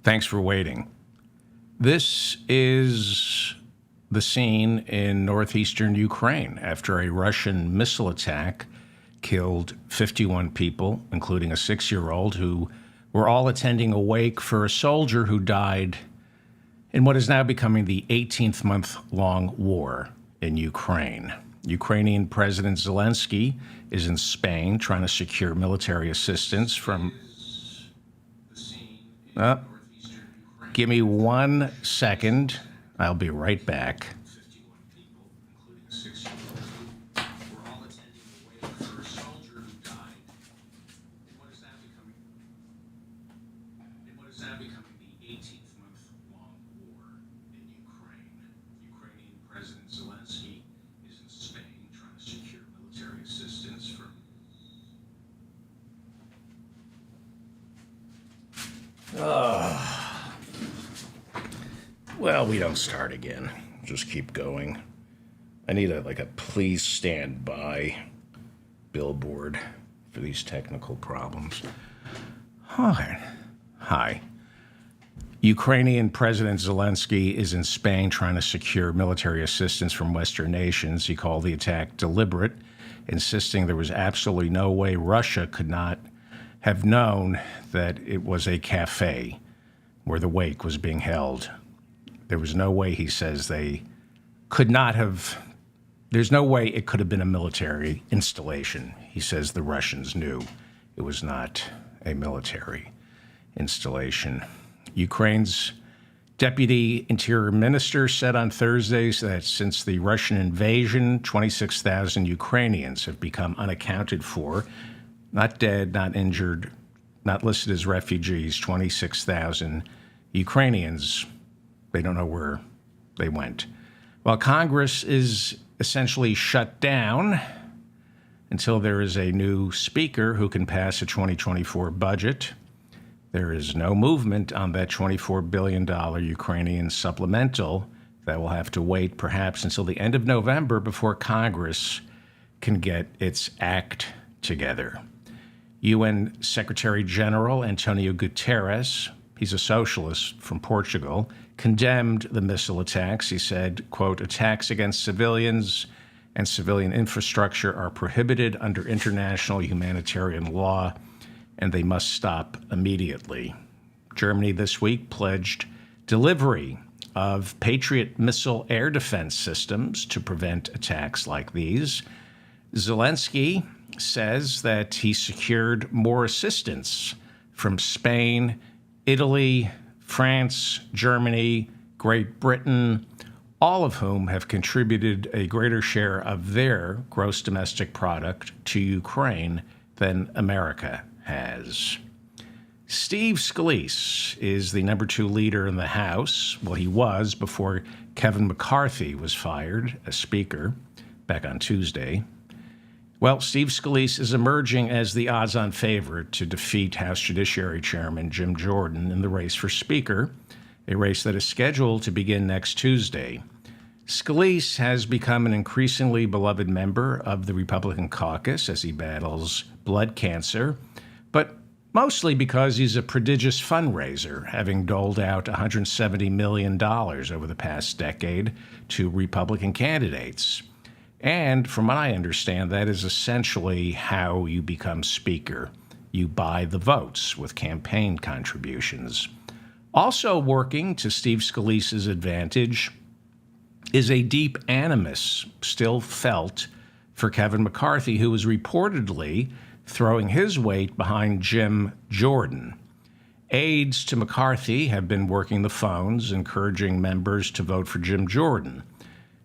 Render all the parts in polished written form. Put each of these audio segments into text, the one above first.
Thanks for waiting. This is the scene in northeastern Ukraine after a Russian missile attack killed 51 people, including a 6-year-old, who were all attending a wake for a soldier who died in what is now becoming the 18th-month-long war in Ukraine. Ukrainian President Zelensky is in Spain trying to secure military assistance from... Give me 1 second. I'll be right back. Well, we don't start again. Just keep going. I need a please stand by billboard for these technical problems. Hi. Ukrainian President Zelensky is in Spain trying to secure military assistance from Western nations. He called the attack deliberate, insisting there was absolutely no way Russia could not have known that it was a cafe where the wake was being held. There was no way, he says, they could not have, there's no way it could have been a military installation. He says the Russians knew it was not a military installation. Ukraine's Deputy Interior Minister said on Thursday that since the Russian invasion, 26,000 Ukrainians have become unaccounted for, not dead, not injured, not listed as refugees, 26,000 Ukrainians. They don't know where they went. While Congress is essentially shut down until there is a new speaker who can pass a 2024 budget, there is no movement on that $24 billion Ukrainian supplemental. That will have to wait perhaps until the end of November before Congress can get its act together. UN Secretary General Antonio Guterres, he's a socialist from Portugal, condemned the missile attacks. He said, quote, attacks against civilians and civilian infrastructure are prohibited under international humanitarian law, and they must stop immediately. Germany this week pledged delivery of Patriot missile air defense systems to prevent attacks like these. Zelensky says that he secured more assistance from Spain, Italy, France, Germany, Great Britain, all of whom have contributed a greater share of their gross domestic product to Ukraine than America has. Steve Scalise is the number 2 leader in the House. Well, he was before Kevin McCarthy was fired as Speaker back on Tuesday. Well, Steve Scalise is emerging as the odds-on favorite to defeat House Judiciary Chairman Jim Jordan in the race for Speaker, a race that is scheduled to begin next Tuesday. Scalise has become an increasingly beloved member of the Republican caucus as he battles blood cancer, but mostly because he's a prodigious fundraiser, having doled out $170 million over the past decade to Republican candidates. And from what I understand, that is essentially how you become Speaker. You buy the votes with campaign contributions. Also working to Steve Scalise's advantage is a deep animus still felt for Kevin McCarthy, who is reportedly throwing his weight behind Jim Jordan. Aides to McCarthy have been working the phones, encouraging members to vote for Jim Jordan.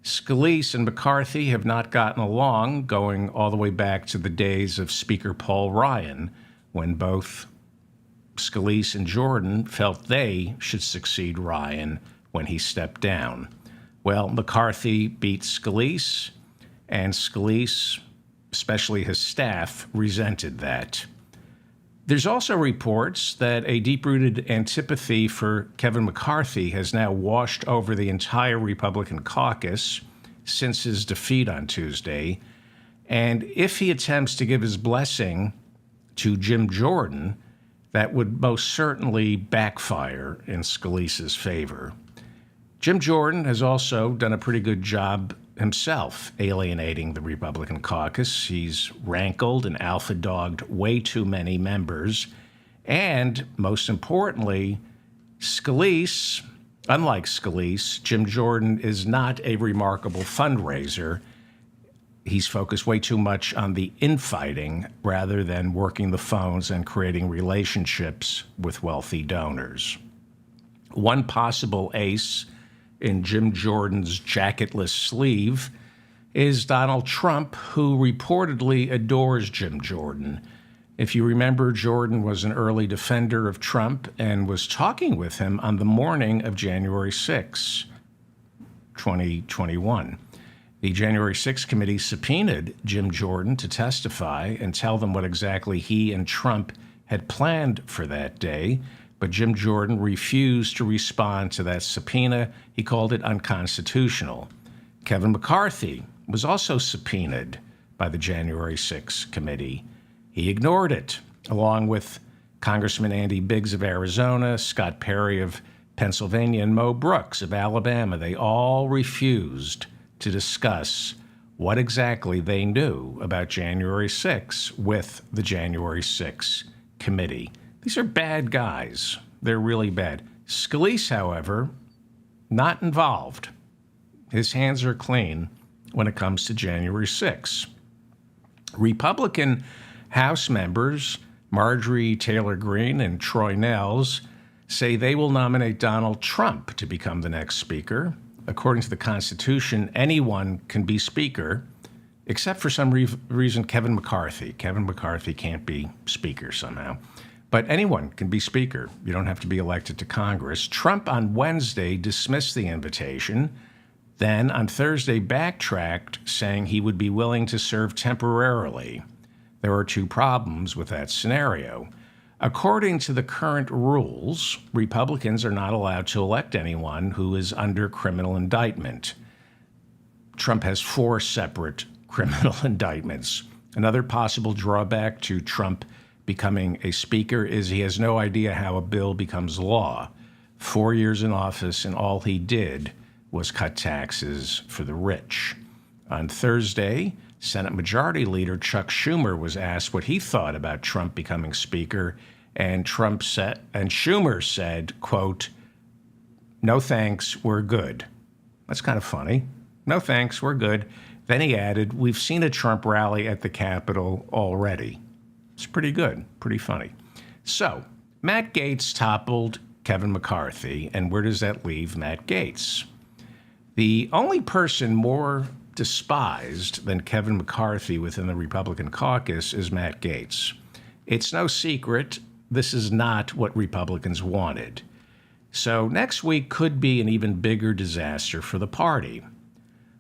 Scalise and McCarthy have not gotten along, going all the way back to the days of Speaker Paul Ryan, when both Scalise and Jordan felt they should succeed Ryan when he stepped down. Well, McCarthy beat Scalise, and Scalise, especially his staff, resented that. There's also reports that a deep-rooted antipathy for Kevin McCarthy has now washed over the entire Republican caucus since his defeat on Tuesday. And if he attempts to give his blessing to Jim Jordan, that would most certainly backfire in Scalise's favor. Jim Jordan has also done a pretty good job himself alienating the Republican caucus. He's rankled and alpha-dogged way too many members. And most importantly, Scalise, unlike Scalise, Jim Jordan is not a remarkable fundraiser. He's focused way too much on the infighting rather than working the phones and creating relationships with wealthy donors. One possible ace in Jim Jordan's jacketless sleeve is Donald Trump, who reportedly adores Jim Jordan. If you remember, Jordan was an early defender of Trump and was talking with him on the morning of January 6, 2021. The January 6 committee subpoenaed Jim Jordan to testify and tell them what exactly he and Trump had planned for that day. But Jim Jordan refused to respond to that subpoena. He called it unconstitutional. Kevin McCarthy was also subpoenaed by the January 6 committee. He ignored it, along with Congressman Andy Biggs of Arizona, Scott Perry of Pennsylvania, and Mo Brooks of Alabama. They all refused to discuss what exactly they knew about January 6 with the January 6 committee. These are bad guys. They're really bad. Scalise, however, not involved. His hands are clean when it comes to January 6. Republican House members Marjorie Taylor Greene and Troy Nehls say they will nominate Donald Trump to become the next speaker. According to the Constitution, anyone can be speaker, except for some reason Kevin McCarthy. Kevin McCarthy can't be speaker somehow. But anyone can be speaker. You don't have to be elected to Congress. Trump on Wednesday dismissed the invitation, then on Thursday backtracked, saying he would be willing to serve temporarily. There are two problems with that scenario. According to the current rules, Republicans are not allowed to elect anyone who is under criminal indictment. Trump has 4 separate criminal indictments. Another possible drawback to Trump becoming a speaker is he has no idea how a bill becomes law. 4 years in office, and all he did was cut taxes for the rich. On Thursday, Senate Majority Leader Chuck Schumer was asked what he thought about Trump becoming speaker, and Schumer said, quote, "No thanks, we're good." That's kind of funny. No thanks, we're good. Then he added, "We've seen a Trump rally at the Capitol already." It's pretty good, pretty funny. So, Matt Gaetz toppled Kevin McCarthy, and where does that leave Matt Gaetz? The only person more despised than Kevin McCarthy within the Republican caucus is Matt Gaetz. It's no secret this is not what Republicans wanted. So next week could be an even bigger disaster for the party.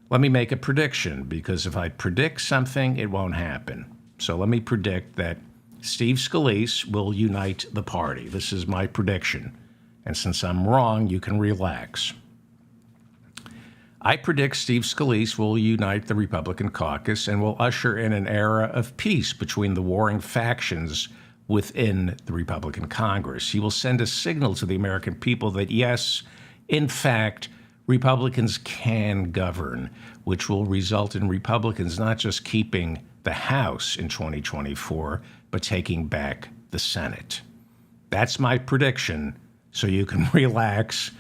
Let me make a prediction, because if I predict something, it won't happen. So let me predict that Steve Scalise will unite the party. This is my prediction. And since I'm wrong, you can relax. I predict Steve Scalise will unite the Republican caucus and will usher in an era of peace between the warring factions within the Republican Congress. He will send a signal to the American people that, yes, in fact, Republicans can govern, which will result in Republicans not just keeping the House in 2024, but taking back the Senate. That's my prediction, so you can relax.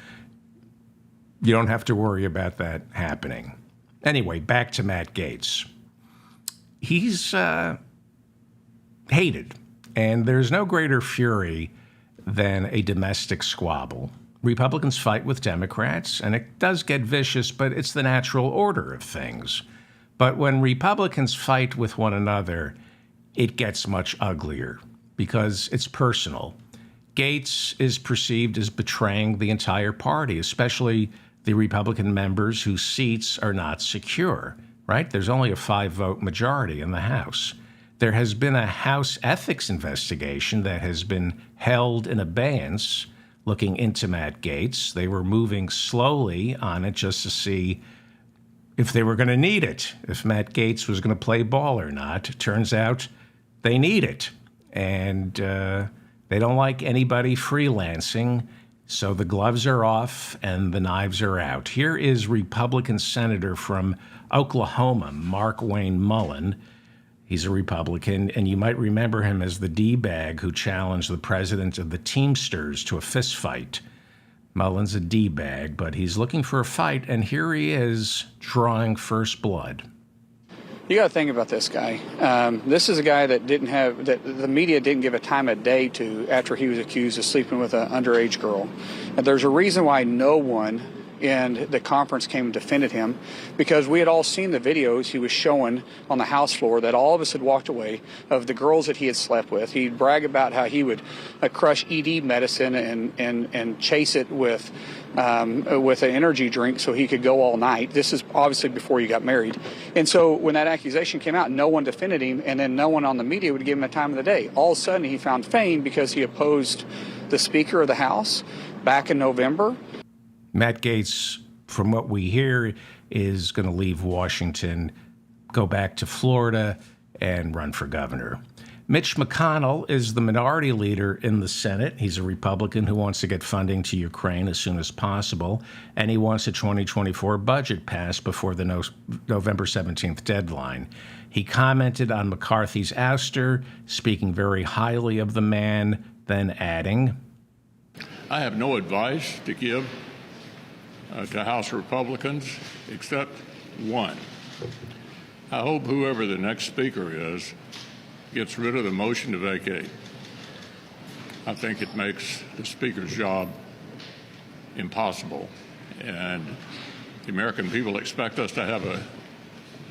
You don't have to worry about that happening. Anyway, back to Matt Gaetz. He's hated, and there's no greater fury than a domestic squabble. Republicans fight with Democrats, and it does get vicious, but it's the natural order of things. But when Republicans fight with one another, it gets much uglier because it's personal. Gaetz is perceived as betraying the entire party, especially the Republican members whose seats are not secure, right? There's only a 5-vote majority in the House. There has been a House ethics investigation that has been held in abeyance looking into Matt Gaetz. They were moving slowly on it just to see if they were going to need it, if Matt Gaetz was going to play ball or not. It turns out they need it. And They don't like anybody freelancing, so the gloves are off and the knives are out. Here is Republican Senator from Oklahoma, Mark Wayne Mullen. He's a Republican, and you might remember him as the D-bag who challenged the president of the Teamsters to a fist fight. Mullen's a D-bag, but he's looking for a fight, and here he is drawing first blood. You got to think about this guy. This is a guy that the media didn't give a time of day to after he was accused of sleeping with an underage girl. And there's a reason why no one in the conference came and defended him, because we had all seen the videos he was showing on the House floor that all of us had walked away of the girls that he had slept with. He'd brag about how he would crush ED medicine and chase it with an energy drink so he could go all night. This is obviously before you got married. And so when that accusation came out, no one defended him, and then no one on the media would give him a time of the day. All of a sudden, he found fame because he opposed the Speaker of the House back in November. Matt Gaetz, from what we hear, is going to leave Washington, go back to Florida, and run for governor. Mitch McConnell is the minority leader in the Senate. He's a Republican who wants to get funding to Ukraine as soon as possible, and he wants a 2024 budget passed before the November 17th deadline. He commented on McCarthy's ouster, speaking very highly of the man, then adding, I have no advice to give to House Republicans except one. I hope whoever the next speaker is gets rid of the motion to vacate. I think it makes the speaker's job impossible, and the American people expect us to have a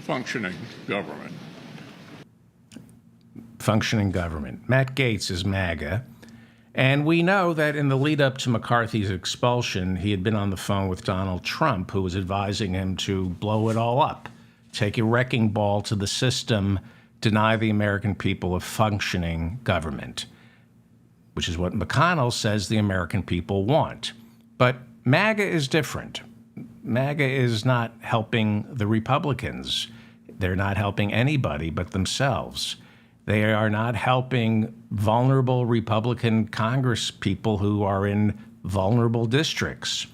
functioning government. Functioning government. Matt Gaetz is MAGA. And we know that in the lead up to McCarthy's expulsion, he had been on the phone with Donald Trump, who was advising him to blow it all up, take a wrecking ball to the system, deny the American people a functioning government, which is what McConnell says the American people want. But MAGA is different. MAGA is not helping the Republicans. They're not helping anybody but themselves. They are not helping vulnerable Republican Congress people who are in vulnerable districts.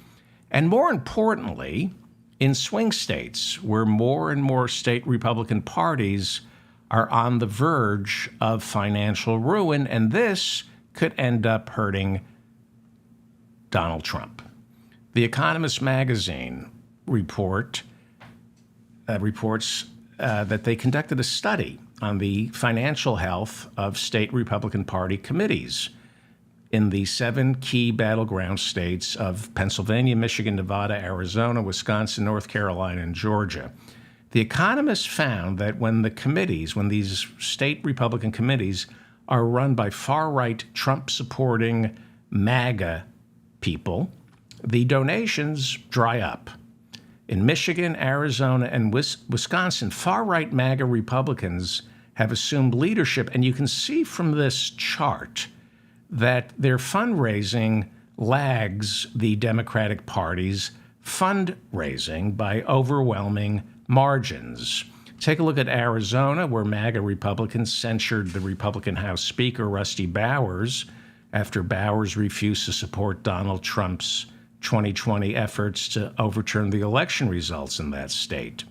And more importantly, in swing states where more and more state Republican parties are on the verge of financial ruin, and this could end up hurting Donald Trump. The Economist magazine reports that they conducted a study on the financial health of state Republican Party committees in the 7 key battleground states of Pennsylvania, Michigan, Nevada, Arizona, Wisconsin, North Carolina, and Georgia. The Economist found that when these state Republican committees are run by far-right, Trump-supporting MAGA people, the donations dry up. In Michigan, Arizona, and Wisconsin, far-right MAGA Republicans have assumed leadership, and you can see from this chart that their fundraising lags the Democratic Party's fundraising by overwhelming margins. Take a look at Arizona, where MAGA Republicans censured the Republican House Speaker, Rusty Bowers, after Bowers refused to support Donald Trump's 2020 efforts to overturn the election results in that state.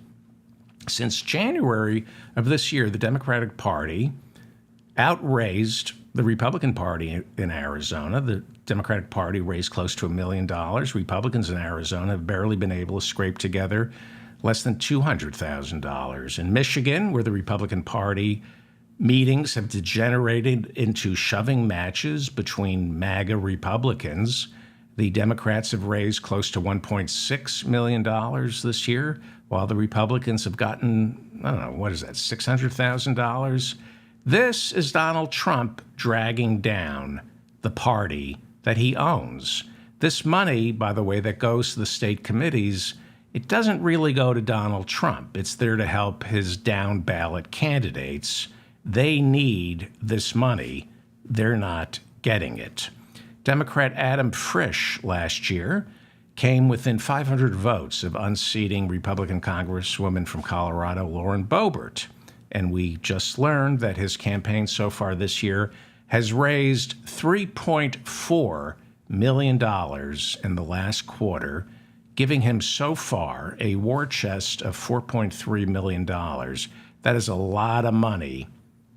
Since January of this year, the Democratic Party outraised the Republican Party in Arizona. The Democratic Party raised close to $1 million. Republicans in Arizona have barely been able to scrape together less than $200,000. In Michigan, where the Republican Party meetings have degenerated into shoving matches between MAGA Republicans, the Democrats have raised close to $1.6 million this year, while the Republicans have gotten, I don't know, what is that, $600,000? This is Donald Trump dragging down the party that he owns. This money, by the way, that goes to the state committees, it doesn't really go to Donald Trump. It's there to help his down-ballot candidates. They need this money. They're not getting it. Democrat Adam Frisch last year came within 500 votes of unseating Republican Congresswoman from Colorado, Lauren Boebert. And we just learned that his campaign so far this year has raised $3.4 million in the last quarter, giving him so far a war chest of $4.3 million. That is a lot of money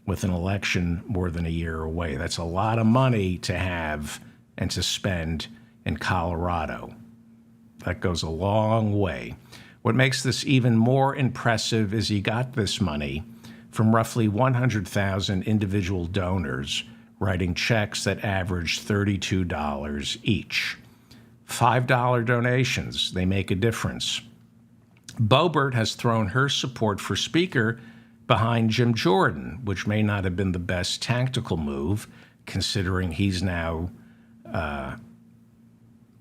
with an election more than a year away. That's a lot of money to have and to spend in Colorado. That goes a long way. What makes this even more impressive is he got this money from roughly 100,000 individual donors writing checks that average $32 each. $5 donations, they make a difference. Boebert has thrown her support for Speaker behind Jim Jordan, which may not have been the best tactical move, considering he's now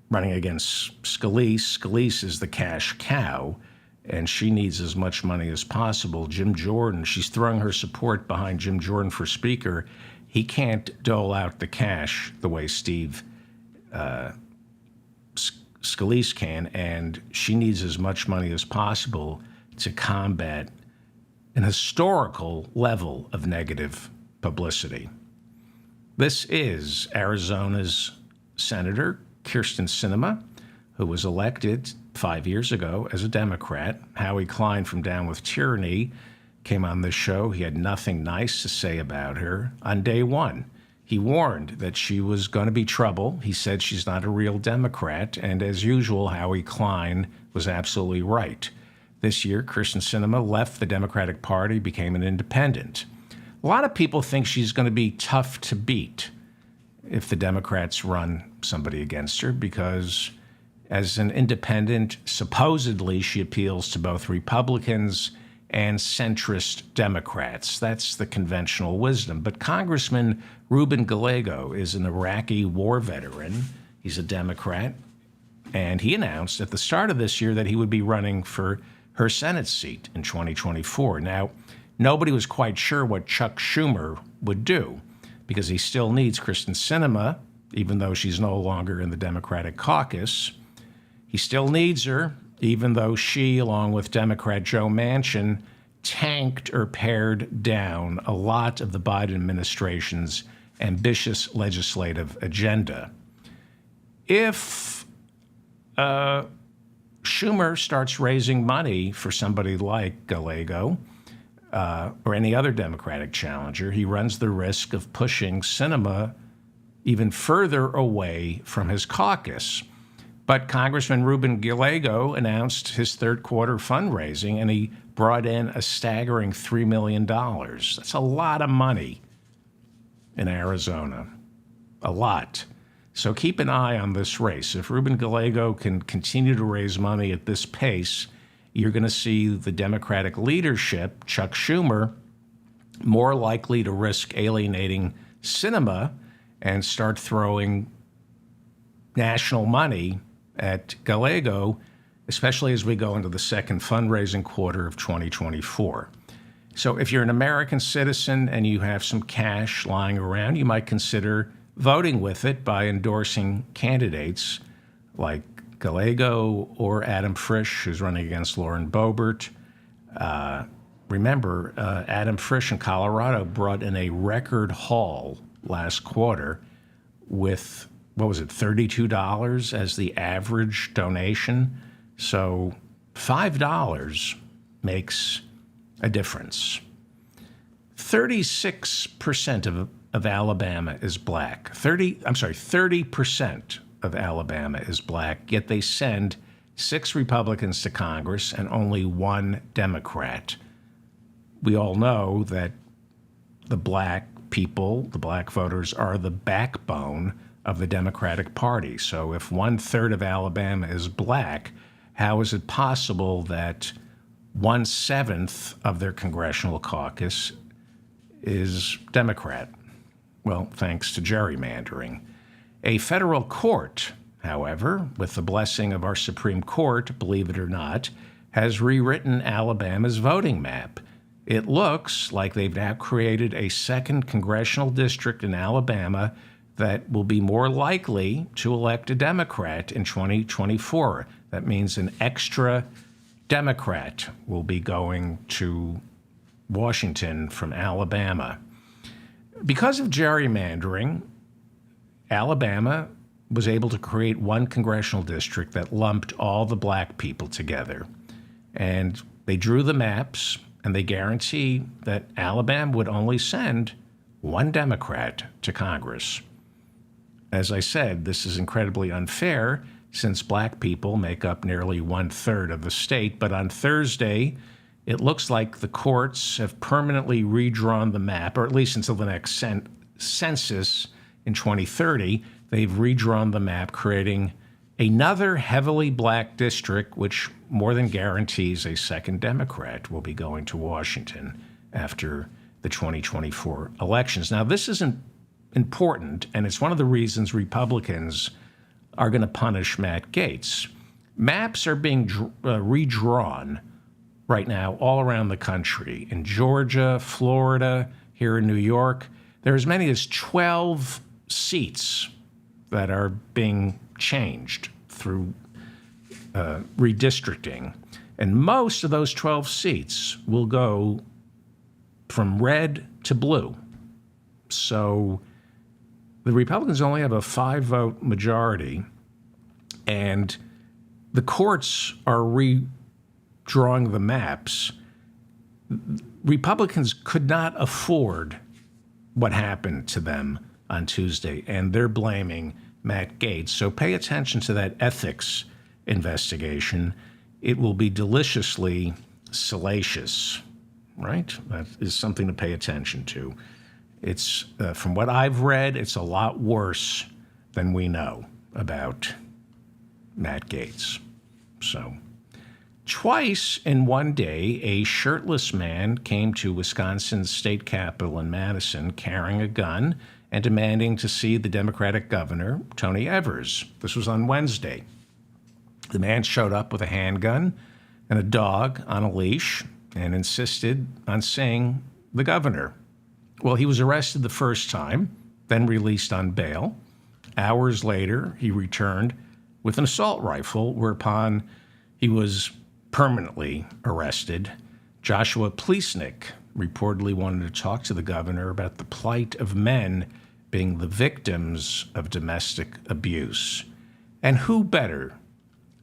running against Scalise. Scalise is the cash cow, and she needs as much money as possible. Jim Jordan, she's throwing her support behind Jim Jordan for Speaker. He can't dole out the cash the way Steve Scalise can, and she needs as much money as possible to combat an historical level of negative publicity. This is Arizona's Senator Kyrsten Sinema, who was elected 5 years ago as a Democrat. Howie Klein from Down with Tyranny came on this show. He had nothing nice to say about her. On day one, he warned that she was going to be trouble. He said she's not a real Democrat, and as usual, Howie Klein was absolutely right. This year, Kyrsten Sinema left the Democratic Party, became an independent. A lot of people think she's going to be tough to beat if the Democrats run somebody against her, because as an independent, supposedly she appeals to both Republicans and centrist Democrats. That's the conventional wisdom. But Congressman Ruben Gallego is an Iraqi war veteran. He's a Democrat, and he announced at the start of this year that he would be running for her Senate seat in 2024. Now, nobody was quite sure what Chuck Schumer would do, because he still needs Kyrsten Sinema, even though she's no longer in the Democratic caucus. He still needs her, even though she, along with Democrat Joe Manchin, tanked or pared down a lot of the Biden administration's ambitious legislative agenda. If Schumer starts raising money for somebody like Gallego or any other Democratic challenger, he runs the risk of pushing Sinema even further away from his caucus. But Congressman Ruben Gallego announced his third quarter fundraising, and he brought in a staggering $3 million. That's a lot of money in Arizona, a lot. So keep an eye on this race. If Ruben Gallego can continue to raise money at this pace, you're going to see the Democratic leadership, Chuck Schumer, more likely to risk alienating Sinema and start throwing national money at Gallego, especially as we go into the second fundraising quarter of 2024. So if you're an American citizen and you have some cash lying around, you might consider voting with it by endorsing candidates like Gallego or Adam Frisch, who's running against Lauren Boebert. Remember, Adam Frisch in Colorado brought in a record haul last quarter with, what was it, $32 as the average donation. So $5 makes a difference. 36% of Alabama is black. 30% of Alabama is black, yet they send 6 Republicans to Congress and only 1 Democrat. We all know that the black people, the black voters, are the backbone of the Democratic Party. So if 1/3 of Alabama is black, how is it possible that 1/7 of their congressional caucus is Democrat? Well, thanks to gerrymandering. A federal court, however, with the blessing of our Supreme Court, believe it or not, has rewritten Alabama's voting map. It looks like they've now created a second congressional district in Alabama that will be more likely to elect a Democrat in 2024. That means an extra Democrat will be going to Washington from Alabama. Because of gerrymandering, Alabama was able to create one congressional district that lumped all the black people together. And they drew the maps, and they guarantee that Alabama would only send one Democrat to Congress. As I said, this is incredibly unfair since black people make up nearly 1/3 of the state. But on Thursday, it looks like the courts have permanently redrawn the map, or at least until the next census in 2030. They've redrawn the map, creating another heavily black district, which more than guarantees a second Democrat will be going to Washington after the 2024 elections. Now, this isn't important, and it's one of the reasons Republicans are going to punish Matt Gaetz. Maps are being redrawn right now all around the country. In Georgia, Florida, here in New York, there are as many as 12 seats that are being changed through redistricting. And most of those 12 seats will go from red to blue. So the Republicans only have a 5-vote majority, and the courts are redrawing the maps. Republicans could not afford what happened to them on Tuesday, and they're blaming Matt Gaetz. So pay attention to that ethics investigation. It will be deliciously salacious, right? That is something to pay attention to. It's, from what I've read, it's a lot worse than we know about Matt Gaetz. So twice in one day, a shirtless man came to Wisconsin's state capitol in Madison carrying a gun and demanding to see the Democratic governor, Tony Evers. This was on Wednesday. The man showed up with a handgun and a dog on a leash and insisted on seeing the governor. Well, he was arrested the first time, then released on bail. Hours later, he returned with an assault rifle, whereupon he was permanently arrested. Joshua Plesnick reportedly wanted to talk to the governor about the plight of men being the victims of domestic abuse. And who better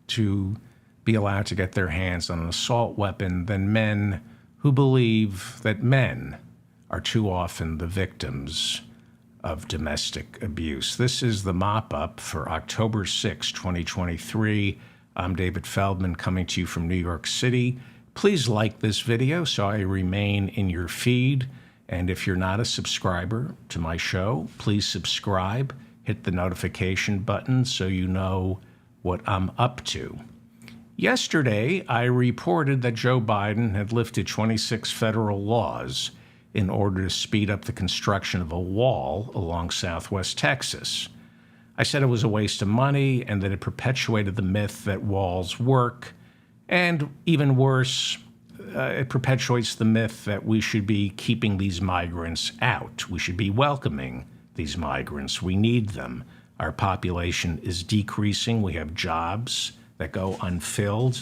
to be allowed to get their hands on an assault weapon than men who believe that men are too often the victims of domestic abuse. This is the mop-up for October 6, 2023. I'm David Feldman coming to you from New York City. Please like this video so I remain in your feed. And if you're not a subscriber to my show, please subscribe, hit the notification button so you know what I'm up to. Yesterday, I reported that Joe Biden had lifted 26 federal laws in order to speed up the construction of a wall along Southwest Texas. I said it was a waste of money and that it perpetuated the myth that walls work. And even worse, it perpetuates the myth that we should be keeping these migrants out. We should be welcoming these migrants. We need them. Our population is decreasing. We have jobs that go unfilled.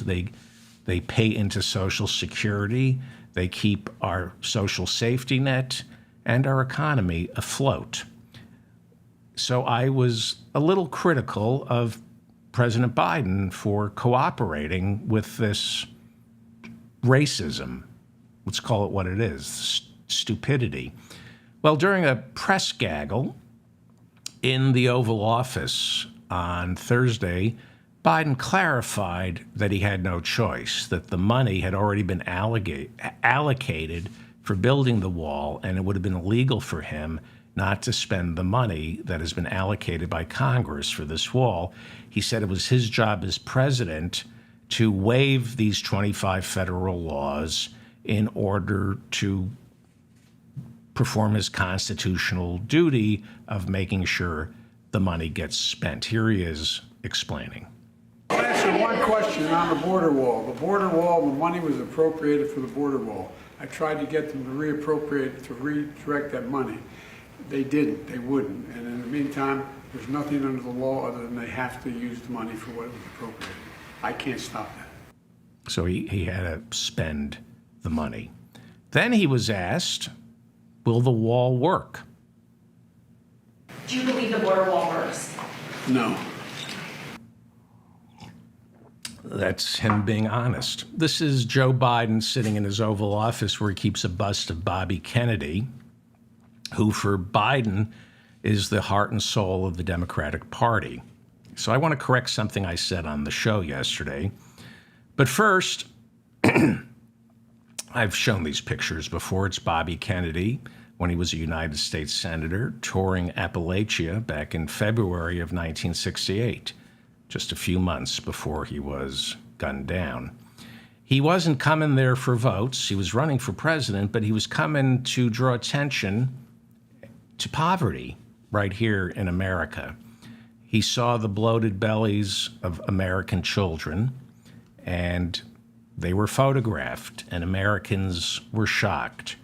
They pay into Social Security. They keep our social safety net and our economy afloat. So I was a little critical of President Biden for cooperating with this racism. Let's call it what it is, stupidity. Well, during a press gaggle in the Oval Office on Thursday, Biden clarified that he had no choice, that the money had already been allocated for building the wall, and it would have been illegal for him not to spend the money that has been allocated by Congress for this wall. He said it was his job as president to waive these 25 federal laws in order to perform his constitutional duty of making sure the money gets spent. Here he is explaining. I'll answer one question on the border wall. The border wall, the money was appropriated for the border wall. I tried to get them to reappropriate, to redirect that money. They didn't, they wouldn't. And in the meantime, there's nothing under the law other than they have to use the money for what it was appropriated. I can't stop that. So he had to spend the money. Then he was asked, will the wall work? Do you believe the border wall works? No. That's him being honest. This is Joe Biden sitting in his Oval Office where he keeps a bust of Bobby Kennedy, who for Biden is the heart and soul of the Democratic Party. So I want to correct something I said on the show yesterday. But first, I've shown these pictures before. It's Bobby Kennedy when he was a United States Senator touring Appalachia back in February of 1968, just a few months before he was gunned down. He wasn't coming there for votes. He was running for president, but he was coming to draw attention to poverty right here in America. He saw the bloated bellies of American children, and they were photographed, and Americans were shocked.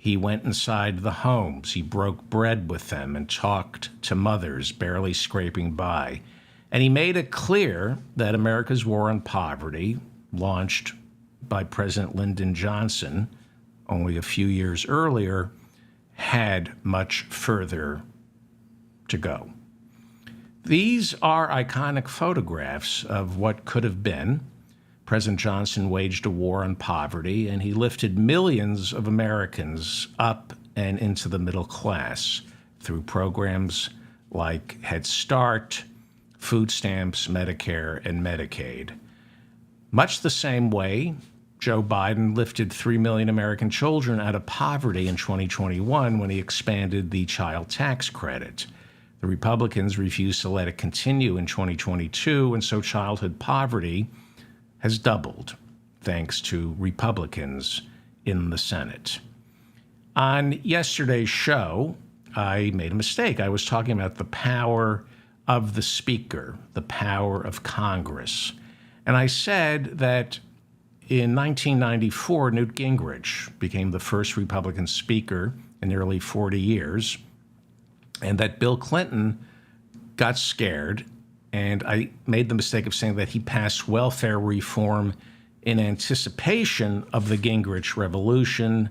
He went inside the homes. He broke bread with them and talked to mothers barely scraping by. And he made it clear that America's war on poverty, launched by President Lyndon Johnson only a few years earlier, had much further to go. These are iconic photographs of what could have been. President Johnson waged a war on poverty, and he lifted millions of Americans up and into the middle class through programs like Head Start, food stamps, Medicare, and Medicaid. Much the same way, Joe Biden lifted 3 million American children out of poverty in 2021 when he expanded the child tax credit. The Republicans refused to let it continue in 2022, and so childhood poverty has doubled, thanks to Republicans in the Senate. On yesterday's show, I made a mistake. I was talking about the power of the Speaker, the power of Congress. And I said that in 1994, Newt Gingrich became the first Republican Speaker in nearly 40 years, and that Bill Clinton got scared, and I made the mistake of saying that he passed welfare reform in anticipation of the Gingrich Revolution.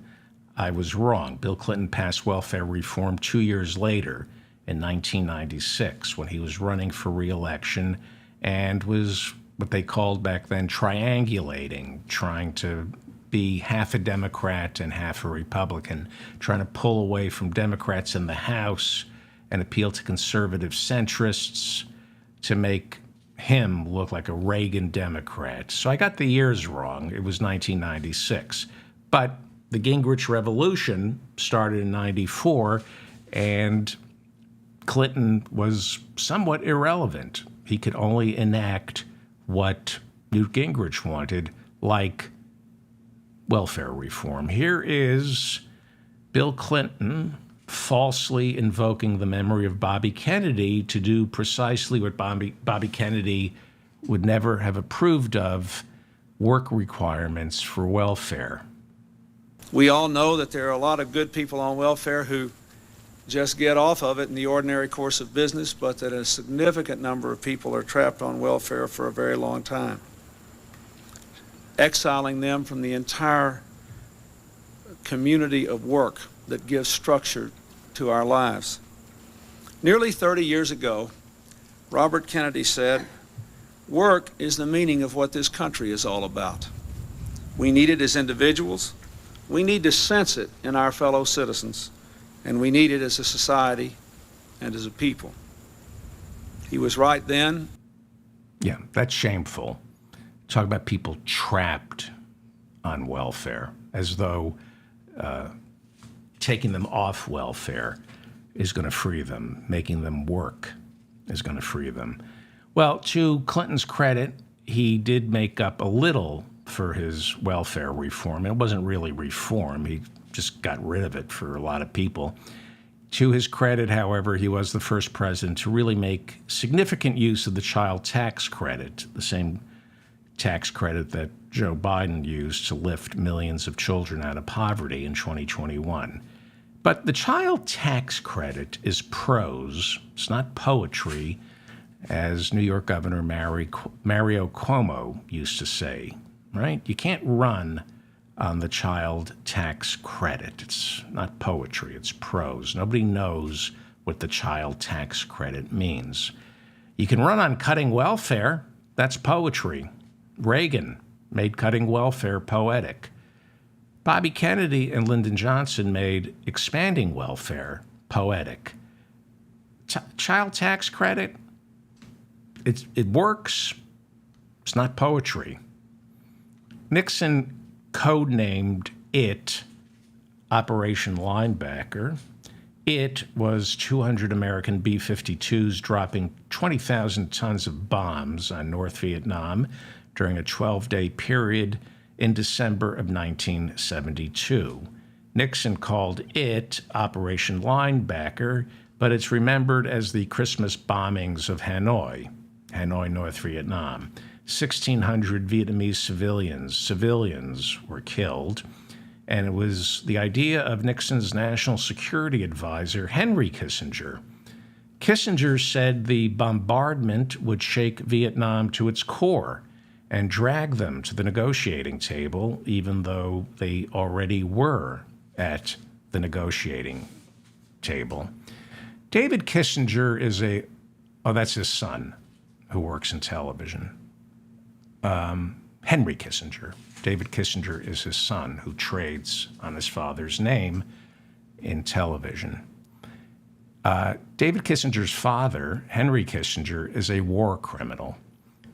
I was wrong. Bill Clinton passed welfare reform 2 years later in 1996 when he was running for re-election and was what they called back then triangulating, trying to be half a Democrat and half a Republican, trying to pull away from Democrats in the House and appeal to conservative centrists to make him look like a Reagan Democrat. So I got the years wrong. It was 1996. But the Gingrich Revolution started in 94, and Clinton was somewhat irrelevant. He could only enact what Newt Gingrich wanted, like welfare reform. Here is Bill Clinton falsely invoking the memory of Bobby Kennedy to do precisely what Bobby Kennedy would never have approved of, work requirements for welfare. We all know that there are a lot of good people on welfare who just get off of it in the ordinary course of business, but that a significant number of people are trapped on welfare for a very long time, exiling them from the entire community of work that gives structure to our lives. Nearly 30 years ago, Robert Kennedy said, "Work is the meaning of what this country is all about. We need it as individuals, we need to sense it in our fellow citizens, and we need it as a society and as a people." He was right then. Yeah, that's shameful. Talk about people trapped on welfare, as though taking them off welfare is going to free them, making them work is going to free them. Well, to Clinton's credit, he did make up a little for his welfare reform. It wasn't really reform. He just got rid of it for a lot of people. To his credit, however, he was the first president to really make significant use of the child tax credit, the same tax credit that Joe Biden used to lift millions of children out of poverty in 2021. But the child tax credit is prose. It's not poetry, as New York Governor Mario Cuomo used to say, right? You can't run on the child tax credit. It's not poetry, it's prose. Nobody knows what the child tax credit means. You can run on cutting welfare. That's poetry. Reagan made cutting welfare poetic. Bobby Kennedy and Lyndon Johnson made expanding welfare poetic. Child tax credit, it works. It's not poetry. Nixon codenamed it Operation Linebacker. It was 200 American B-52s dropping 20,000 tons of bombs on North Vietnam during a 12-day period in December of 1972. Nixon called it Operation Linebacker, but it's remembered as the Christmas bombings of Hanoi, North Vietnam. 1,600 Vietnamese civilians were killed, and it was the idea of Nixon's national security advisor, Henry Kissinger. Kissinger said the bombardment would shake Vietnam to its core and drag them to the negotiating table, even though they already were at the negotiating table. David Kissinger is that's his son who works in television. Henry Kissinger. David Kissinger is his son who trades on his father's name in television. David Kissinger's father, Henry Kissinger, is a war criminal.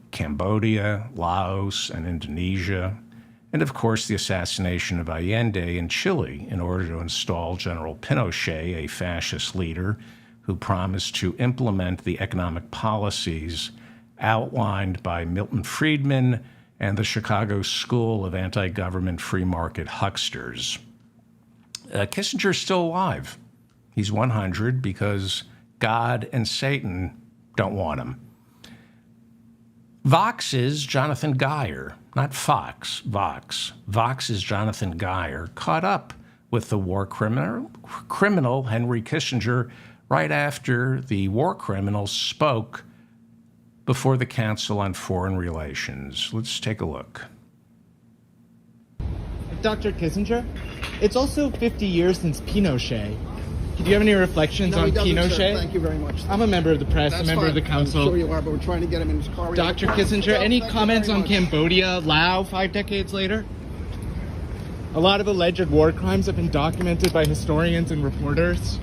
Cambodia, Laos, and Indonesia, and of course the assassination of Allende in Chile in order to install General Pinochet, a fascist leader who promised to implement the economic policies outlined by Milton Friedman and the Chicago School of Anti-Government Free Market Hucksters. Kissinger's still alive. He's 100 because God and Satan don't want him. Vox's Jonathan Geyer, not Fox, Vox. Vox's Jonathan Geyer caught up with the war criminal Henry Kissinger right after the war criminal spoke before the Council on Foreign Relations. Let's take a look. Dr. Kissinger, it's also 50 years since Pinochet. Do you have any reflections on Pinochet? Sir. Thank you very much. I'm a member of the press, That's a member fine. of the council. I'm sure you are, but we're trying to get him in his car. Dr. Kissinger, any Thank you comments very on much. Cambodia, Laos, 5 decades later? A lot of alleged war crimes have been documented by historians and reporters.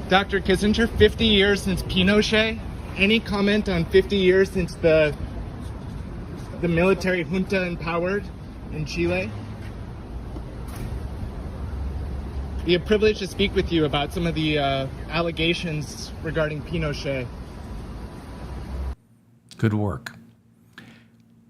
Dr. Kissinger, 50 years since Pinochet. Any comment on 50 years since the military junta empowered in Chile? Be a privilege to speak with you about some of the allegations regarding Pinochet. Good work.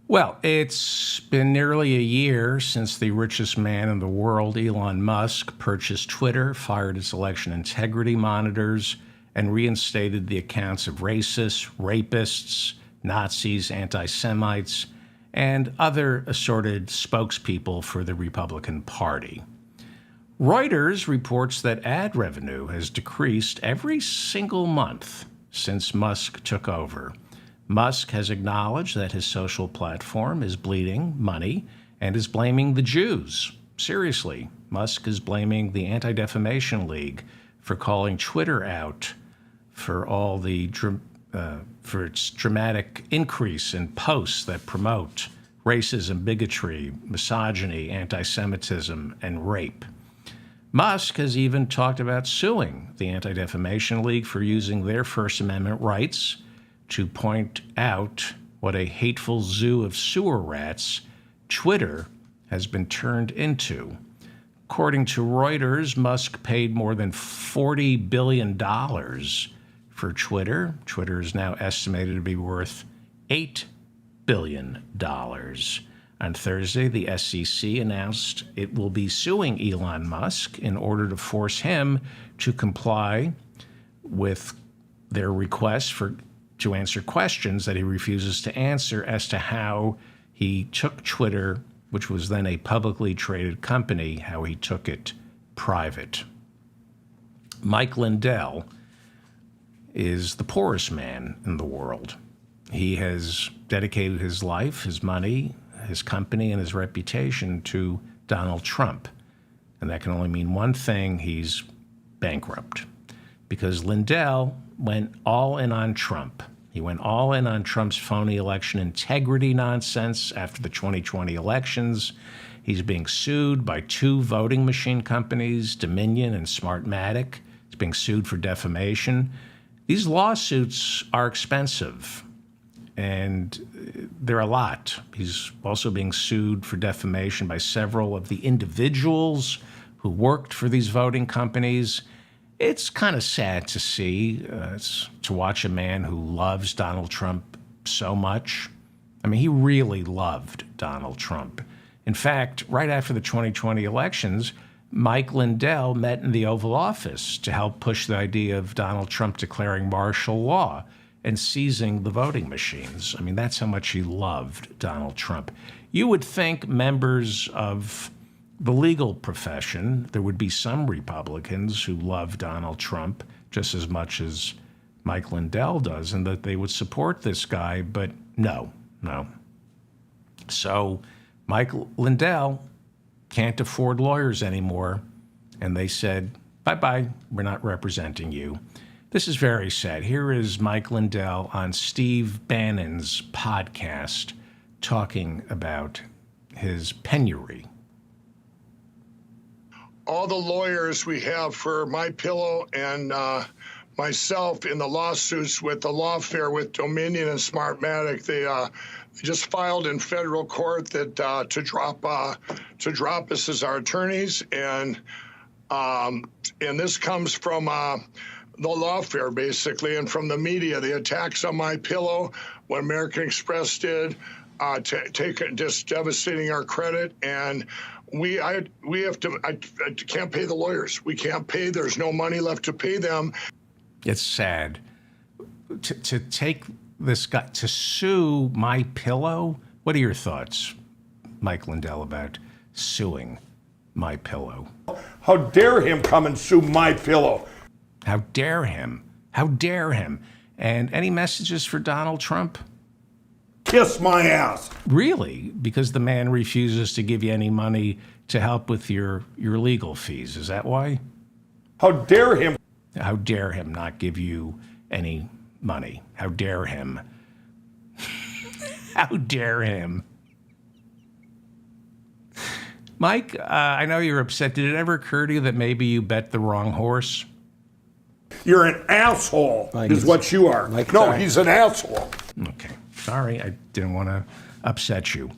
Well, it's been nearly a year since the richest man in the world, Elon Musk, purchased Twitter, fired its election integrity monitors, and reinstated the accounts of racists, rapists, Nazis, anti-Semites, and other assorted spokespeople for the Republican Party. Reuters reports that ad revenue has decreased every single month since Musk took over. Musk has acknowledged that his social platform is bleeding money and is blaming the Jews. Seriously, Musk is blaming the Anti-Defamation League for calling Twitter out for all the for its dramatic increase in posts that promote racism, bigotry, misogyny, anti-Semitism, and rape. Musk has even talked about suing the Anti-Defamation League for using their First Amendment rights to point out what a hateful zoo of sewer rats Twitter has been turned into. According to Reuters, Musk paid more than $40 billion for Twitter. Twitter is now estimated to be worth $8 billion. On Thursday, the SEC announced it will be suing Elon Musk in order to force him to comply with their request to answer questions that he refuses to answer as to how he took Twitter, which was then a publicly traded company, how he took it private. Mike Lindell is the poorest man in the world. He has dedicated his life, his money, his company, and his reputation to Donald Trump. And that can only mean one thing: he's bankrupt. Because Lindell went all in on Trump. He went all in on Trump's phony election integrity nonsense after the 2020 elections. He's being sued by 2 voting machine companies, Dominion and Smartmatic. He's being sued for defamation. These lawsuits are expensive, and they're a lot. He's also being sued for defamation by several of the individuals who worked for these voting companies. It's kind of sad to see, to watch a man who loves Donald Trump so much. I mean, he really loved Donald Trump. In fact, right after the 2020 elections, Mike Lindell met in the Oval Office to help push the idea of Donald Trump declaring martial law and seizing the voting machines. I mean, that's how much he loved Donald Trump. You would think members of the legal profession, there would be some Republicans who love Donald Trump just as much as Mike Lindell does, and that they would support this guy, but no. So Mike Lindell can't afford lawyers anymore, and they said, bye-bye, we're not representing you. This is very sad. Here is Mike Lindell on Steve Bannon's podcast talking about his penury. All the lawyers we have for MyPillow and myself in the lawsuits with the lawfare with Dominion and Smartmatic, they just filed in federal court that to drop us as our attorneys, and this comes from the lawfare basically, and from the media, the attacks on MyPillow, what American Express did, just devastating our credit, and we have to. I can't pay the lawyers. We can't pay. There's no money left to pay them. It's sad to take this guy to sue MyPillow. What are your thoughts, Mike Lindell, about suing MyPillow? How dare him come and sue MyPillow? How dare him? How dare him? And any messages for Donald Trump? Kiss my ass. Really? Because the man refuses to give you any money to help with your legal fees. Is that why? How dare him? How dare him not give you any money? How dare him? How dare him? Mike, I know you're upset. Did it ever occur to you that maybe you bet the wrong horse? You're an asshole, is what you are. No, he's an asshole. Okay. Sorry, I didn't want to upset you.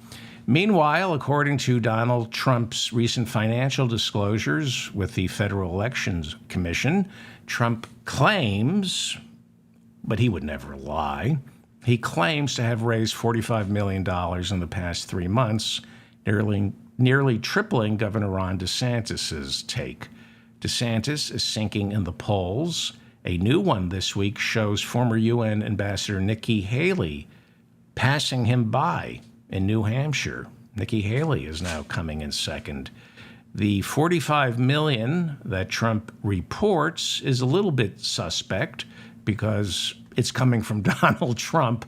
Meanwhile, according to Donald Trump's recent financial disclosures with the Federal Elections Commission, Trump claims, but he would never lie, he claims to have raised $45 million in the past 3 months, nearly tripling Governor Ron DeSantis's take. DeSantis is sinking in the polls. A new one this week shows former UN Ambassador Nikki Haley passing him by in New Hampshire. Nikki Haley is now coming in second. The $45 million that Trump reports is a little bit suspect because it's coming from Donald Trump,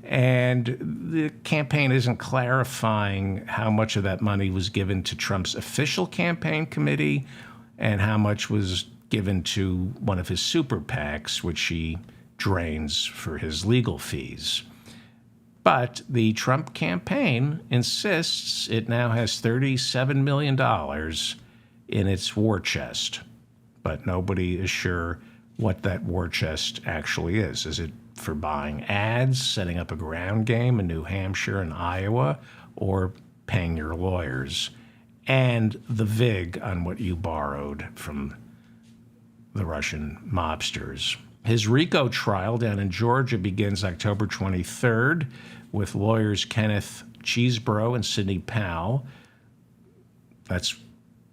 and the campaign isn't clarifying how much of that money was given to Trump's official campaign committee and how much was given to one of his super PACs, which he drains for his legal fees. But the Trump campaign insists it now has $37 million in its war chest. But nobody is sure what that war chest actually is. Is it for buying ads, setting up a ground game in New Hampshire and Iowa, or paying your lawyers? And the VIG on what you borrowed from the Russian mobsters. His RICO trial down in Georgia begins October 23rd with lawyers Kenneth Chesebro and Sidney Powell.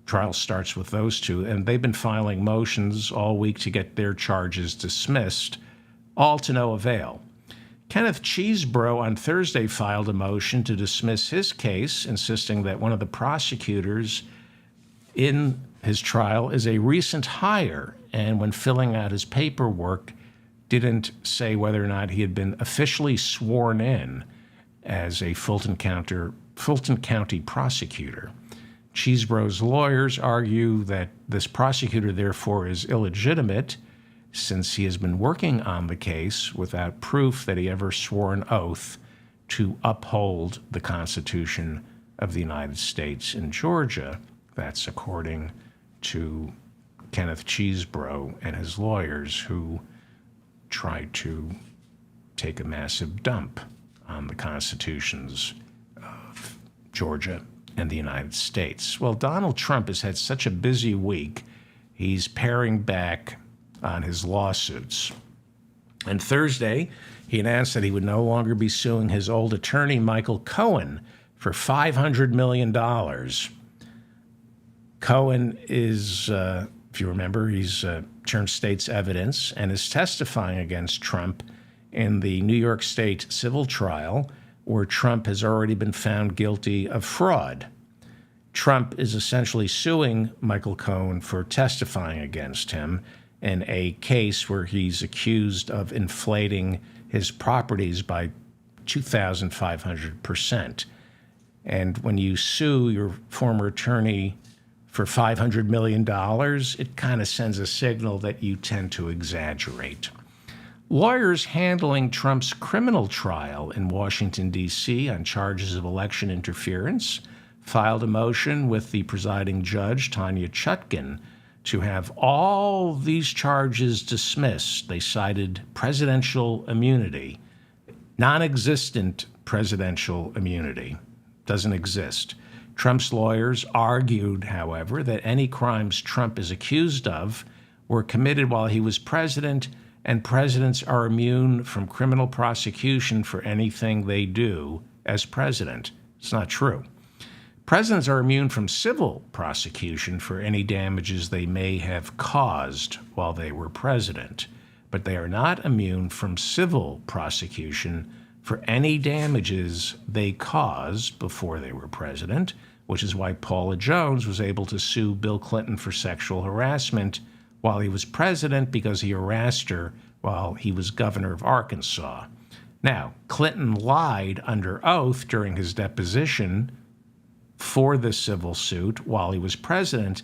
Trial starts with those two, and they've been filing motions all week to get their charges dismissed, all to no avail. Kenneth Chesebro on Thursday filed a motion to dismiss his case, insisting that one of the prosecutors in his trial is a recent hire, and when filling out his paperwork, didn't say whether or not he had been officially sworn in as a Fulton County prosecutor. Cheesebro's lawyers argue that this prosecutor, therefore, is illegitimate since he has been working on the case without proof that he ever swore an oath to uphold the Constitution of the United States in Georgia. That's according to Kenneth Cheesebro and his lawyers, who tried to take a massive dump on the constitutions of Georgia and the United States. Well, Donald Trump has had such a busy week, he's paring back on his lawsuits. And Thursday, he announced that he would no longer be suing his old attorney, Michael Cohen, for $500 million. Cohen is, if you remember, he's turned state's evidence and is testifying against Trump in the New York State civil trial, where Trump has already been found guilty of fraud. Trump is essentially suing Michael Cohen for testifying against him in a case where he's accused of inflating his properties by 2,500%. And when you sue your former attorney for $500 million, it kind of sends a signal that you tend to exaggerate. Lawyers handling Trump's criminal trial in Washington, D.C. on charges of election interference filed a motion with the presiding judge, Tanya Chutkan, to have all these charges dismissed. They cited presidential immunity, non-existent presidential immunity. Doesn't exist. Trump's lawyers argued, however, that any crimes Trump is accused of were committed while he was president, and presidents are immune from criminal prosecution for anything they do as president. It's not true. Presidents are immune from civil prosecution for any damages they may have caused while they were president, but they are not immune from civil prosecution for any damages they caused before they were president, which is why Paula Jones was able to sue Bill Clinton for sexual harassment while he was president, because he harassed her while he was governor of Arkansas. Now, Clinton lied under oath during his deposition for the civil suit while he was president,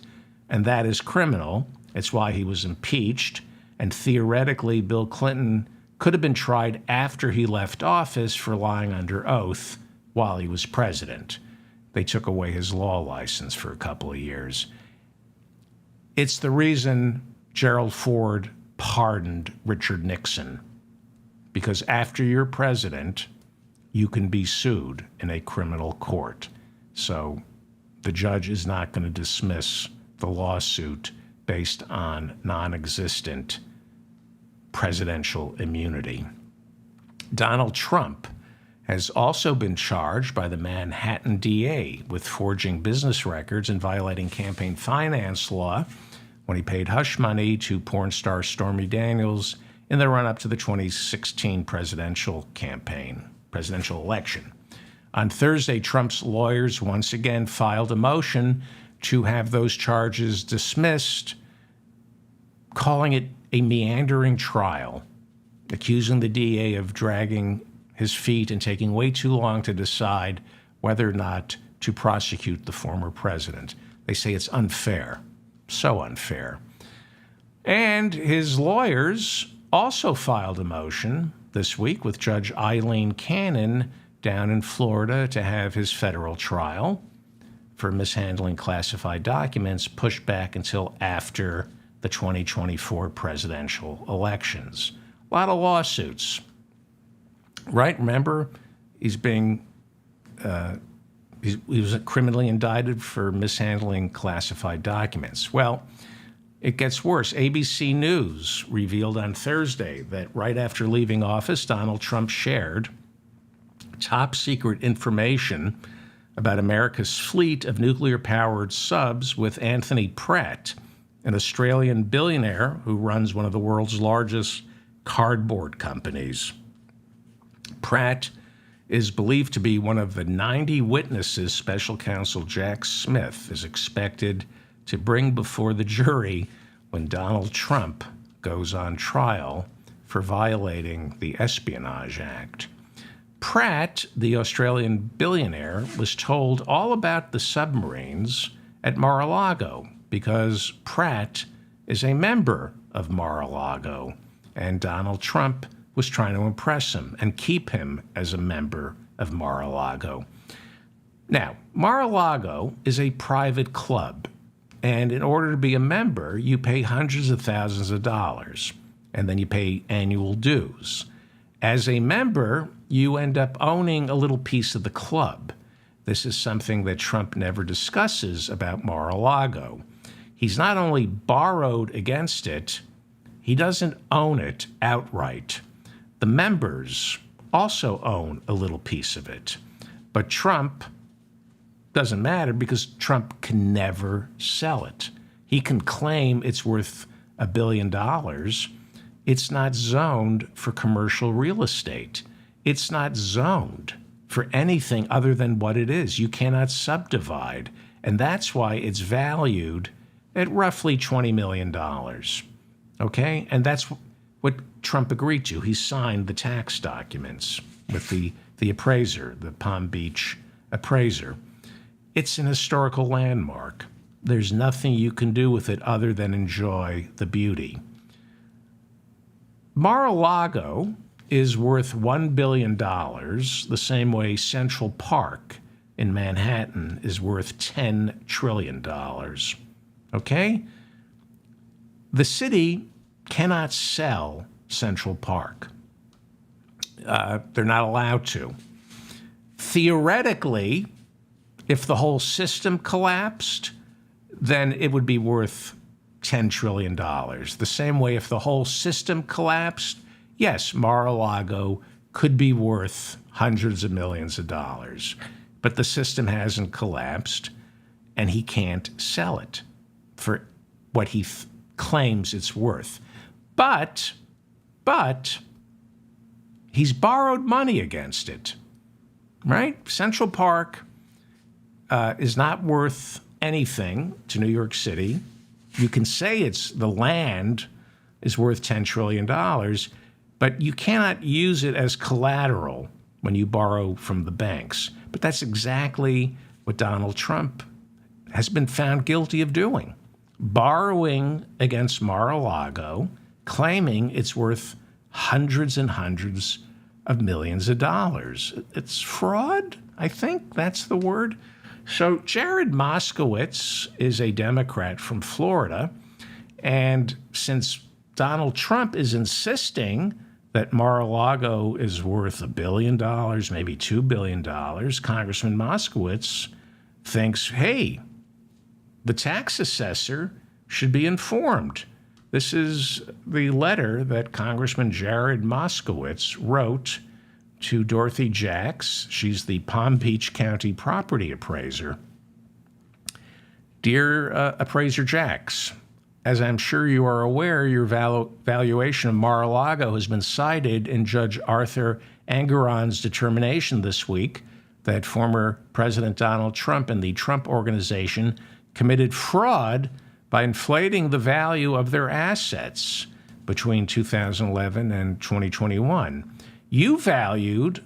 and that is criminal. It's why he was impeached, and theoretically, Bill Clinton could have been tried after he left office for lying under oath while he was president. They took away his law license for a couple of years. It's the reason Gerald Ford pardoned Richard Nixon, because after you're president, you can be sued in a criminal court. So the judge is not going to dismiss the lawsuit based on non-existent presidential immunity. Donald Trump has also been charged by the Manhattan DA with forging business records and violating campaign finance law when he paid hush money to porn star Stormy Daniels in the run-up to the 2016 presidential election. On Thursday, Trump's lawyers once again filed a motion to have those charges dismissed, calling it a meandering trial, accusing the DA of dragging his feet and taking way too long to decide whether or not to prosecute the former president. They say it's unfair, so unfair. And his lawyers also filed a motion this week with Judge Eileen Cannon down in Florida to have his federal trial for mishandling classified documents pushed back until after the 2024 presidential elections. A lot of lawsuits, right? Remember, he was criminally indicted for mishandling classified documents. Well, it gets worse. ABC News revealed on Thursday that right after leaving office, Donald Trump shared top secret information about America's fleet of nuclear-powered subs with Anthony Pratt, an Australian billionaire who runs one of the world's largest cardboard companies. Pratt is believed to be one of the 90 witnesses special counsel Jack Smith is expected to bring before the jury when Donald Trump goes on trial for violating the Espionage Act. Pratt, the Australian billionaire, was told all about the submarines at Mar-a-Lago because Pratt is a member of Mar-a-Lago, and Donald Trump was trying to impress him and keep him as a member of Mar-a-Lago. Now, Mar-a-Lago is a private club, and in order to be a member, you pay hundreds of thousands of dollars, and then you pay annual dues. As a member, you end up owning a little piece of the club. This is something that Trump never discusses about Mar-a-Lago. He's not only borrowed against it, he doesn't own it outright. The members also own a little piece of it. But Trump doesn't matter because Trump can never sell it. He can claim it's worth $1 billion. It's not zoned for commercial real estate. It's not zoned for anything other than what it is. You cannot subdivide. And that's why it's valued at roughly $20 million. Okay? And that's what Trump agreed to. He signed the tax documents with the appraiser, the Palm Beach appraiser. It's an historical landmark. There's nothing you can do with it other than enjoy the beauty. Mar-a-Lago is worth $1 billion, the same way Central Park in Manhattan is worth $10 trillion. Okay? The city cannot sell Central Park. They're not allowed to. Theoretically, if the whole system collapsed, then it would be worth $10 trillion. The same way if the whole system collapsed, yes, Mar-a-Lago could be worth hundreds of millions of dollars. But the system hasn't collapsed, and he can't sell it for what he claims it's worth. But he's borrowed money against it, right? Central Park is not worth anything to New York City. You can say the land is worth $10 trillion, but you cannot use it as collateral when you borrow from the banks. But that's exactly what Donald Trump has been found guilty of doing. Borrowing against Mar-a-Lago, claiming it's worth hundreds and hundreds of millions of dollars. It's fraud, I think that's the word. So Jared Moskowitz is a Democrat from Florida, and since Donald Trump is insisting that Mar-a-Lago is worth $1 billion, maybe $2 billion, Congressman Moskowitz thinks, hey, the tax assessor should be informed. This is the letter that Congressman Jared Moskowitz wrote to Dorothy Jacks. She's the Palm Beach County property appraiser. Dear Appraiser Jacks, as I'm sure you are aware, your valuation of Mar-a-Lago has been cited in Judge Arthur Engoron's determination this week that former President Donald Trump and the Trump Organization committed fraud by inflating the value of their assets between 2011 and 2021. You valued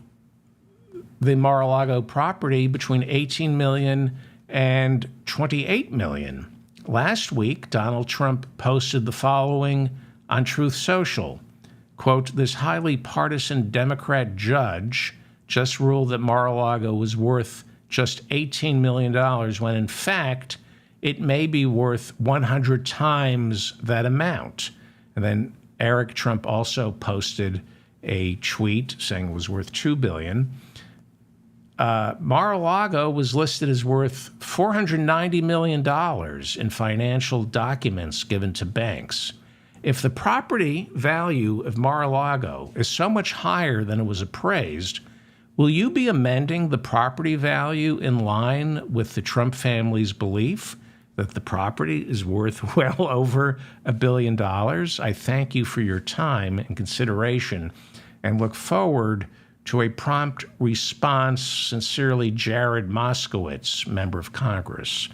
the Mar-a-Lago property between $18 million and $28 million. Last week, Donald Trump posted the following on Truth Social. Quote, this highly partisan Democrat judge just ruled that Mar-a-Lago was worth just $18 million when in fact it may be worth 100 times that amount. And then Eric Trump also posted a tweet saying it was worth $2 billion. Mar-a-Lago was listed as worth $490 million in financial documents given to banks. If the property value of Mar-a-Lago is so much higher than it was appraised, will you be amending the property value in line with the Trump family's belief that the property is worth well over $1 billion? I thank you for your time and consideration and look forward to a prompt response. Sincerely, Jared Moskowitz, member of Congress.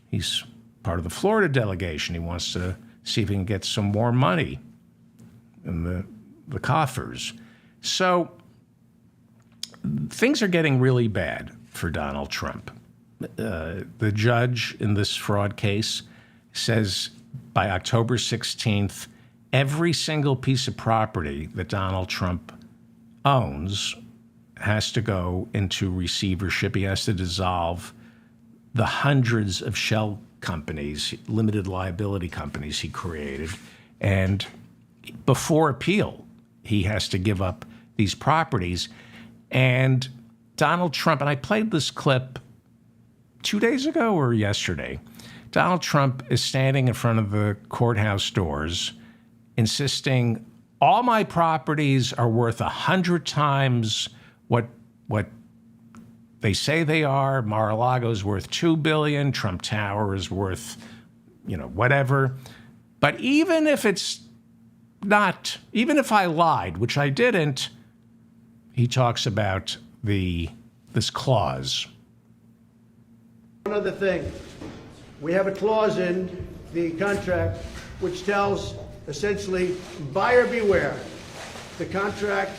He's part of the Florida delegation. He wants to see if he can get some more money in the coffers. So things are getting really bad for Donald Trump. the judge in this fraud case says by October 16th, every single piece of property that Donald Trump owns has to go into receivership. He has to dissolve the hundreds of shell companies, limited liability companies he created. And before appeal, he has to give up these properties. And Donald Trump, and I played this clip 2 days ago or yesterday, Donald Trump is standing in front of the courthouse doors insisting all my properties are worth 100 times what they say they are. Mar-a-Lago's worth $2 billion. Trump Tower is worth, whatever. But even if it's not, even if I lied, which I didn't, he talks about this clause. One other thing, we have a clause in the contract which tells essentially buyer beware. The contract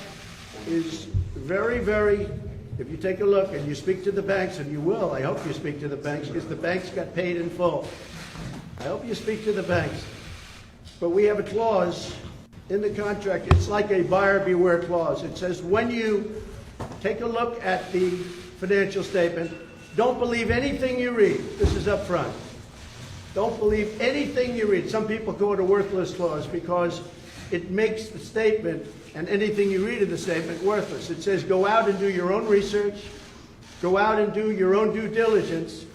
is very, very, if you take a look and you speak to the banks, and you will, I hope you speak to the banks, because the banks got paid in full. I hope you speak to the banks. But we have a clause in the contract, it's like a buyer beware clause. It says when you take a look at the financial statement, don't believe anything you read. This is up front. Don't believe anything you read. Some people call it a worthless clause because it makes the statement and anything you read in the statement worthless. It says go out and do your own research, go out and do your own due diligence.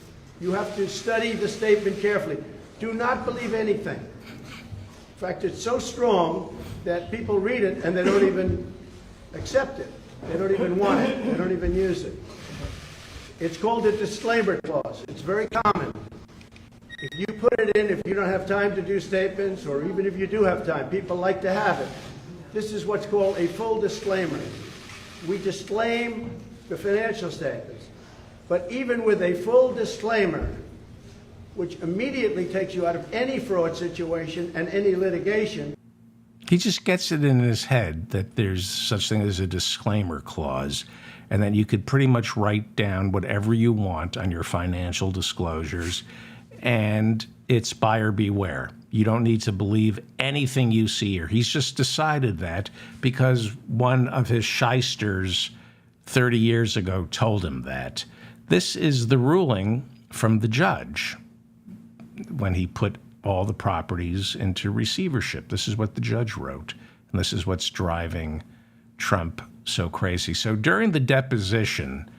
You have to study the statement carefully. Do not believe anything. In fact, it's so strong that people read it and they don't even accept it. They don't even want it. They don't even use it. It's called a disclaimer clause. It's very common. If you put it in, if you don't have time to do statements, or even if you do have time, people like to have it. This is what's called a full disclaimer. We disclaim the financial statements. But even with a full disclaimer, which immediately takes you out of any fraud situation and any litigation. He just gets it in his head that there's such thing as a disclaimer clause, and then you could pretty much write down whatever you want on your financial disclosures, and it's buyer beware. You don't need to believe anything you see here. He's just decided that because one of his shysters 30 years ago told him that. This is the ruling from the judge when he put all the properties into receivership. This is what the judge wrote, and this is what's driving Trump so crazy. So during the deposition,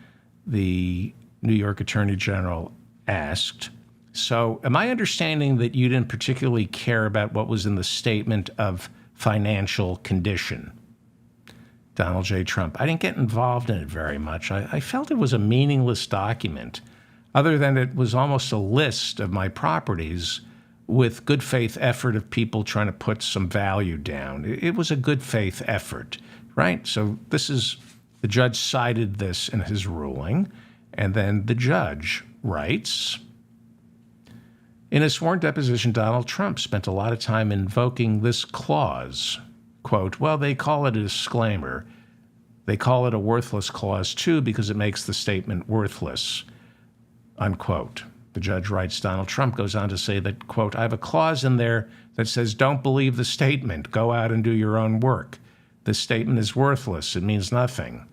the New York Attorney General asked, so am I understanding that you didn't particularly care about what was in the statement of financial condition? Donald J. Trump, I didn't get involved in it very much. I felt it was a meaningless document, other than it was almost a list of my properties with good faith effort of people trying to put some value down. It was a good faith effort, right? So the judge cited this in his ruling, and then the judge writes, in his sworn deposition, Donald Trump spent a lot of time invoking this clause. Quote, well, they call it a disclaimer. They call it a worthless clause, too, because it makes the statement worthless, unquote. The judge writes, Donald Trump goes on to say that, quote, I have a clause in there that says, don't believe the statement. Go out and do your own work. This statement is worthless. It means nothing.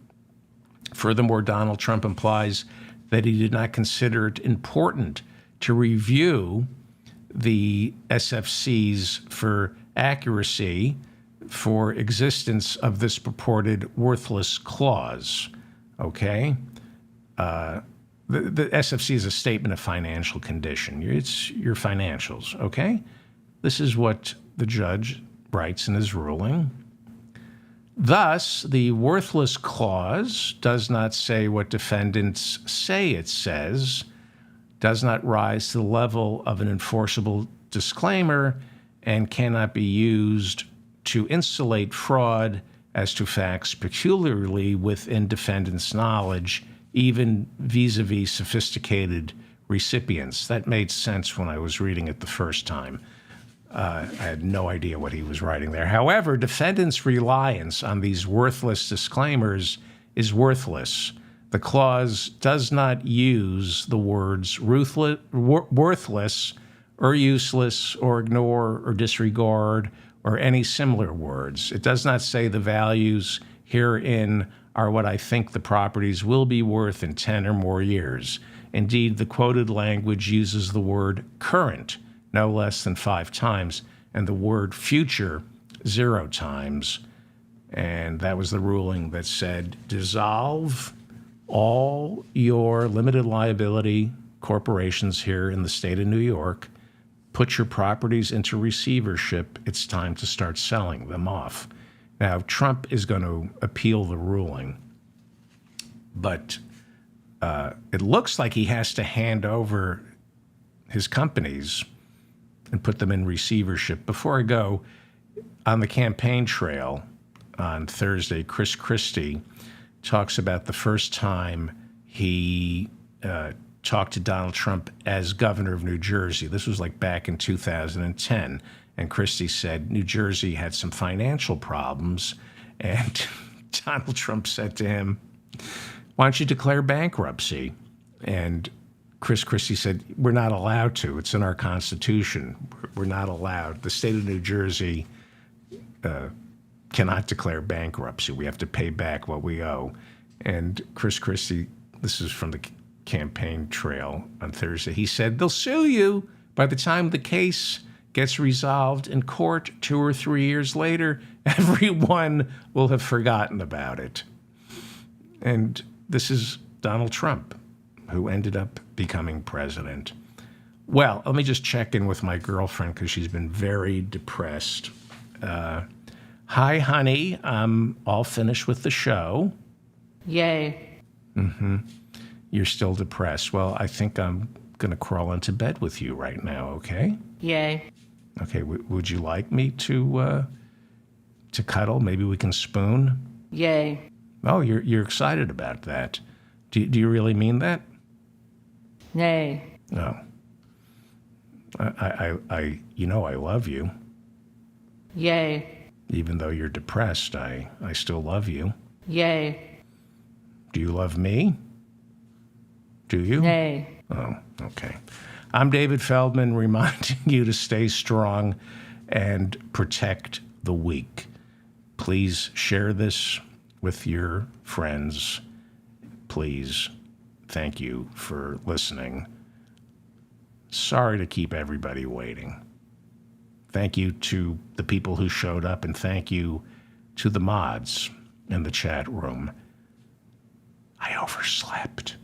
Furthermore, Donald Trump implies that he did not consider it important to review the SFCs for accuracy for existence of this purported worthless clause, okay? The SFC is a statement of financial condition. It's your financials, okay? This is what the judge writes in his ruling. Thus, the worthless clause does not say what defendants say it says, does not rise to the level of an enforceable disclaimer, and cannot be used to insulate fraud as to facts peculiarly within defendants' knowledge, even vis-a-vis sophisticated recipients. That made sense when I was reading it the first time. I had no idea what he was writing there. However, defendants' reliance on these worthless disclaimers is worthless. The clause does not use the words worthless or useless or ignore or disregard or any similar words. It does not say the values herein are what I think the properties will be worth in 10 or more years. Indeed, the quoted language uses the word current no less than 5 times and the word future 0 times. And that was the ruling that said dissolve all your limited liability corporations here in the state of New York, put your properties into receivership. It's time to start selling them off. Now, Trump is going to appeal the ruling, but it looks like he has to hand over his companies and put them in receivership. Before I go, on the campaign trail on Thursday, Chris Christie talks about the first time he talked to Donald Trump as governor of New Jersey. This was like back in 2010. And Christie said New Jersey had some financial problems. And Donald Trump said to him, why don't you declare bankruptcy? And Chris Christie said, we're not allowed to. It's in our Constitution. We're not allowed. The state of New Jersey cannot declare bankruptcy. We have to pay back what we owe. And Chris Christie, this is from the campaign trail on Thursday, he said, they'll sue you by the time the case gets resolved in court 2 or 3 years later. Everyone will have forgotten about it. And this is Donald Trump, who ended up becoming president. Well, let me just check in with my girlfriend because she's been very depressed. Hi, honey. I'm all finished with the show. Yay. Mm-hmm. You're still depressed. Well, I think I'm going to crawl into bed with you right now, okay? Yay. Okay, would you like me to cuddle? Maybe we can spoon? Yay. Oh, you're excited about that. Do you really mean that? Nay. No. I love you. Yay. Even though you're depressed, I still love you. Yay. Do you love me? Do you? Nay. Oh, okay. I'm David Feldman, reminding you to stay strong and protect the weak. Please share this with your friends. Please. Thank you for listening. Sorry to keep everybody waiting. Thank you to the people who showed up, and thank you to the mods in the chat room. I overslept.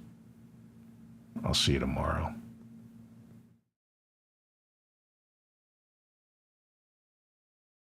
I'll see you tomorrow.